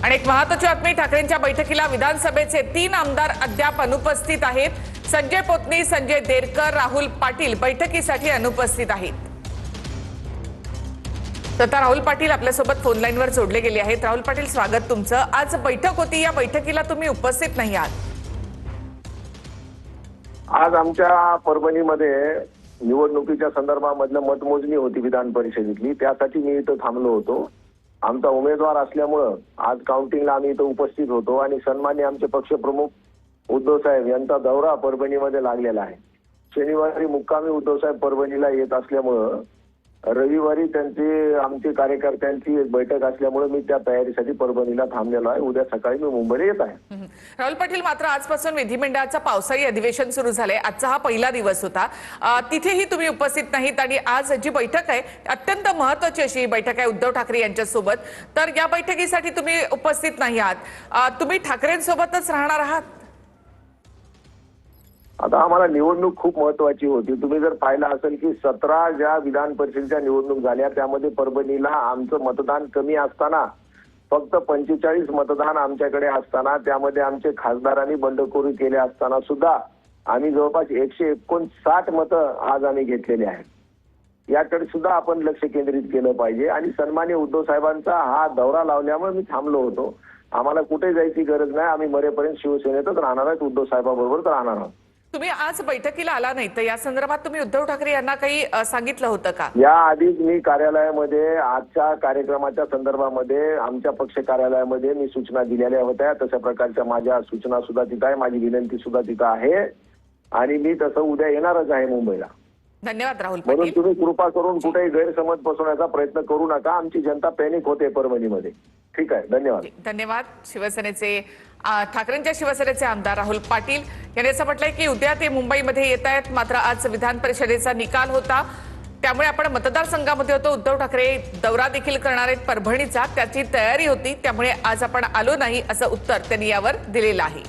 आणि एक महत्त्वाची बातमी, ठाकरेंच्या बैठकीला विधानसभेचे 3 आमदार अद्याप अनुपस्थित आहेत। संजय पोतनी, संजय देरकर, राहुल पाटील बैठकीसाठी अनुपस्थित आहेत। तर राहुल पाटील आपल्यासोबत फोन लाईनवर जोडले गेले आहेत। राहुल पाटील, स्वागत तुमचं। आज बैठक होती, या बैठकीला तुम्ही उपस्थित नाही आहात। आज आमच्या परभणीमध्ये निवडणुकीच्या संदर्भामधलं मतमोजणी होती विधान परिषदेतली, त्यासाठी मी इथं थांबलो होतो। आमचा उमेदवार असल्यामुळे आज काउंटिंगला आम्ही इथं उपस्थित होतो आणि सन्माननीय आमचे पक्षप्रमुख उद्धव साहेब यांचा दौरा परभणीमध्ये लागलेला आहे। शनिवारी मुक्कामी उद्धव साहेब परभणीला येत असल्यामुळे रविवारी त्यांची आमची कार्यकर्त्यांची एक बैठक असल्यामुळे मी त्या तयारीसाठी परभणीला थांबलेलो आहे। उद्या सकाळी मी मुंबईला येत आहे। राहुल पाटील, मात्र आजपासून विधिमंडळाचं पावसाळी अधिवेशन सुरू झालंय। आजचा हा पहिला दिवस होता, तिथेही तुम्ही उपस्थित नाहीत आणि आज जी बैठक आहे अत्यंत महत्त्वाची अशी बैठक आहे उद्धव ठाकरे यांच्यासोबत, तर या बैठकीसाठी तुम्ही उपस्थित नाही आहात। तुम्ही ठाकरेंसोबतच राहणार आहात? आता आम्हाला निवडणूक खूप महत्त्वाची होती। तुम्ही जर पाहिलं असेल की 17 ज्या विधान परिषदेच्या निवडणूक झाल्या त्यामध्ये परभणीला आमचं मतदान कमी असताना फक्त 45 मतदान आमच्याकडे असताना त्यामध्ये आमचे खासदारांनी बंडखोरी केले असताना सुद्धा आम्ही जवळपास 159 मतं आज आम्ही घेतलेले आहेत। याकडे सुद्धा आपण लक्ष केंद्रित केलं पाहिजे आणि सन्माननीय उद्धव साहेबांचा हा दौरा लावल्यामुळे मी थांबलो होतो। आम्हाला कुठे जायची गरज नाही, आम्ही मरेपर्यंत शिवसेनेतच राहणार आहोत, उद्धव साहेबांबरोबरच राहणार आहोत। तुम्ही आज बैठकीला आला नाही, तर या संदर्भात तुम्ही उद्धव ठाकरे यांना काही सांगितलं होतं का? या आधीच मी कार्यालयामध्ये आजच्या कार्यक्रमाच्या संदर्भामध्ये आमच्या पक्ष कार्यालयामध्ये मी सूचना दिलेल्या होत्या। तशा प्रकारच्या माझ्या सूचना सुद्धा तिथं आहे, माझी विनंती सुद्धा तिथं आहे आणि मी तसं उद्या येणारच आहे मुंबईला। धन्यवाद राहुल म्हणून पाटील। तुम्ही कृपा करून कुठेही गैरसमज पसरवण्याचा प्रयत्न करू नका। आमची जनता पॅनिक होते परभणीमध्ये। ठीक आहे, धन्यवाद। धन्यवाद। शिवसेनेचे ठाकरेंच्या शिवसेनेचे आमदार राहुल पाटील यांनी असं म्हटलंय की उद्या ते मुंबईमध्ये येत आहेत, मात्र आज विधान परिषदेचा निकाल होता त्यामुळे आपण मतदारसंघामध्ये होतो। उद्धव ठाकरे दौरा देखील करणार आहेत परभणीचा, त्याची तयारी होती, त्यामुळे आज आपण आलो नाही असं उत्तर त्यांनी यावर दिलेलं आहे।